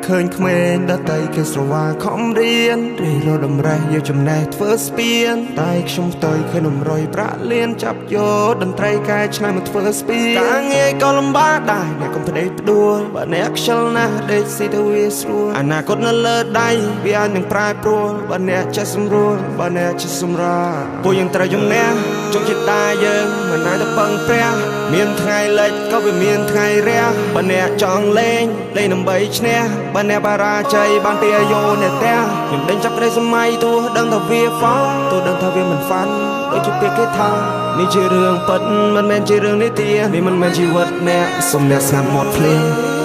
ឃើញក្មេងដតៃគេស្រវាខំរៀនរីរដំរេះយកចំណេះធ្វើស្ពានតែខ្ញុំផ្ទុយឃើញនំរយប្រាក់លៀនចាប់យកតន្ត្រីកែច្នៃមកធ្វើស្ពានការងារក៏លំបាកដែរអ្នកកុំផ្ដេកផ្ដួលបើអ្នកខ្ជិលណាស់ដេកស៊ីទៅវាស្រួលអនាគតនៅលើដៃវាអាចនឹងប្រែប្រួលបើអ្នកចេះសម្រួលបើអ្នកចេះសម្រាពួកយើងត្រូវជំនះជោគជតាយើងមិនអាចទៅពឹងព្រះមានថ្ងៃលិចក៏វាមានថ្ងៃរះបើអ្នកចង់លេងដើម្បីឈ្នះបើអ្នកបារាជ័យបានពីអាយុអ្នកផ្ទះខ្ញុំដេញចាប់ក្តីសម័យទោះដឹងថាវាហ្វទោះដឹងថាវាមិនហ្វាន់ដូចជាពាក្យគេថានេះជារឿងពិតមិនមែនជារឿងនិទាននេះមិនមែនជីវិតអ្នកសុំអ្នកស្ងាត់មាត់ភ្លេង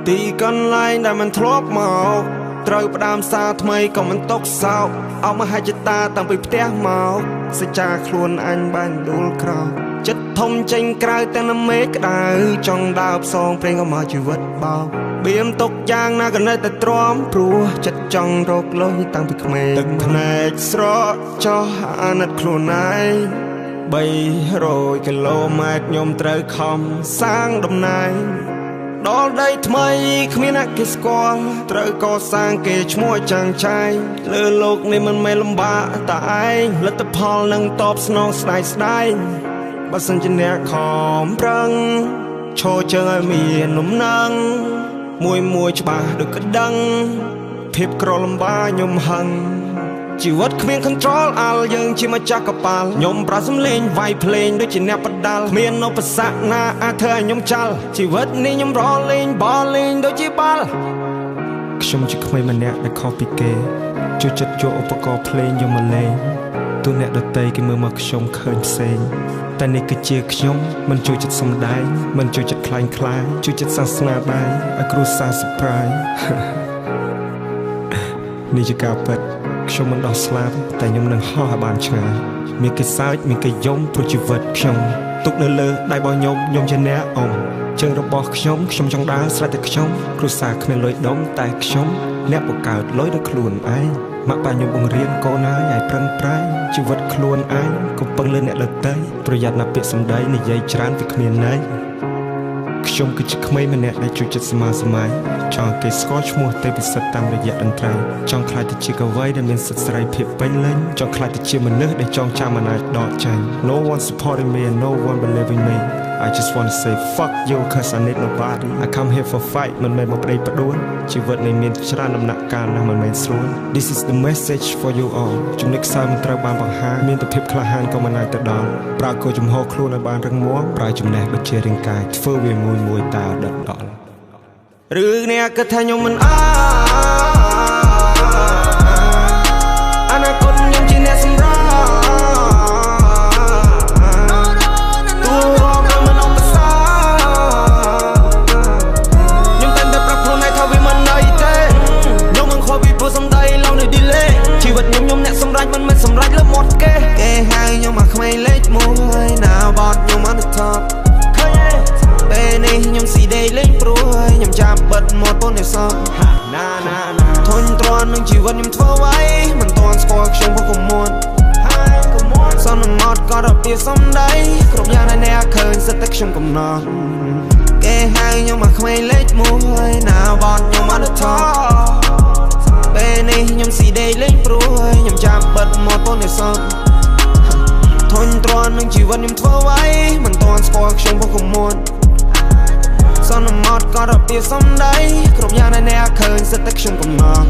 ទីកន្លែងដែលមិនធ្លាប់មកត្រូវផ្ដើមសារថ្មីក៏មិនតកសោកអោបមហិច្ឆតាតាំងពីផ្ទះមកសច្ចាខ្លួនអញបានដួលក្រោកចិត្តធំចេញក្រៅតែនៅមេក្តៅចង់ដើរផ្សងព្រេងក៏មកជីវិតបោកបៀមទុកយ៉ាងណាក៏នៅតែទ្រាំព្រោះចិត្តចង់រកលុយតាំងពីក្មេងទឹកភ្នែកស្រកចោះអាណិតខ្លួនឯង300គីឡូម៉ែត្រខ្ញុំត្រូវខំសាងតំណែងដល់ដីថ្មីគ្មានអ្នកគេស្គាល់ត្រូវកសាងគេឈ្មោះចាំងចែងលើលោកនេះមិនមែនលំបាកតែឯងលទ្ធផលនឹងតបស្នងស្ដាយស្ដាយបើសិនជាអ្នកខំប្រឹងឈរជើងឲ្យមានលំនឹងមួយច្បាស់ដូចក្តឹងភាពក្រលំបាកខ្ញុំហឹងជីវិតគ្មាន control អាល់យើងជាម្ចាស់កប៉ាល់ខ្ញុំប្រើសំឡេងវាយភ្លេងដូចជាអ្នកបដាល់គ្មានឧបសគ្គណាអាចធ្វើឲ្យខ្ញុំចាល់ជីវិតនេះខ្ញុំរលេងបលលេងដូចជាបាល់ខ្ញុំជាក្មេងម្នាក់ដែលខុសពីគេជួយចិត្តយកឧបករណ៍ភ្លេងយកមកលេងទោះអ្នកដទៃគេមើលមកខ្ញុំឃើញផ្សេងតែនេះគឺជាខ្ញុំមិនជួយចិត្តសំដែងមិនជួយចិត្តខ្លាញ់ខ្លាយជួយចិត្តសាសនាដែរឲ្យគ្រួសារ surprise នេះជាការពិតខ្ញុំមិនដោះស្លាប់តែខ្ញុំនឹងហោះឲ្យបានឆ្ងាយមានគេសើចមានគេយំព្រោះជីវិតខ្ញុំទុកនៅលើដៃរបស់ខ្ញុំជាអ្នកអមជើងរបស់ខ្ញុំចង់ដើរស្រេចតែខ្ញុំគ្រួសារគ្មានលុយដុំតែខ្ញុំអ្នកបង្កើតលុយដោយខ្លួនឯងម៉ាក់ប៉ាខ្ញុំបង្រៀនកូនឲ្យប្រឹងប្រែងជីវិតខ្លួនឯងកុំពឹងលើអ្នកដទៃប្រយ័ត្នណាពាក្យសម្ដីនិយាយច្រើនវាគ្មានន័យខ្ញុំគឺជាក្មេងម្នាក់ដែលជួយចិត្តសម័យចង់គេស្គាល់ឈ្មោះទេពិសិដ្ឋតាមរយៈតន្ត្រីចង់ខ្លាចទៅជាកវីដែលមានសិទ្ធិសេរីភាពពេញលេញចង់ខ្លាចទៅជាមនុស្សដែលចងចាំមិនអាចដកចេញ No one supporting me and no one believing me I just want to say fuck you cause I need nobody I come here for fight មិនមែនមកប្តីផ្ដួលជីវិតនេះមានច្រើនដំណាក់កាលណាស់មិនមែនស្រួល This is the message for you all ចំណុចខ្សោយមិនត្រូវបានបង្ហាញមានតែភាពក្លាហានក៏មិនអាចទៅដល់ប្រើគោចំហខ្លួនឲ្យបានរឹងមាំប្រើចំណេះដូចជារាងកាយធ្វើវាមួយតើដិតដល់ឬអ្នកគិតថាខ្ញុំមិនអនាគតខ្ញុំជាអ្នកសម្រាប់ជីវិតខ្ញុំអ្នកសម្រេចមិនមែនសម្រេចលើមាត់គេហៅខ្ញុំមកក្មេងលេខ1ណាបត់ខ្ញុំអត់ថប់ឃើញទេពេលនេះខ្ញុំស៊ីដេកលេងព្រួយខ្ញុំចាប់បិទមាត់ពូននេះសោះណាធុញទ្រាន់នឹងជីវិតខ្ញុំធ្វើអ្វីមិនទាន់ស្គាល់ខ្ញុំពុកកមួនសន្មត់ក៏រពីសំដីគ្រប់យ៉ាងដែលអ្នកឃើញសិតតែខ្ញុំកំណត់គេហៅខ្ញុំមកក្មេងលេខ1ណាបត់ខ្ញុំអត់ថប់ពេលនេះខ្ញុំស៊ីដេកលេងព្រួយខ្ញុំចាប់បិទមាត់ពូននេះសោះធុញទ្រាន់នឹងជីវិតខ្ញុំធ្វើអ្វីមិនទាន់ស្គាល់ខ្ញុំពុកកមួនសន្មត់ក៏រពីសំដីគ្រប់យ៉ាងដែលអ្នកឃើញសិតតែខ្ញុំកំណត់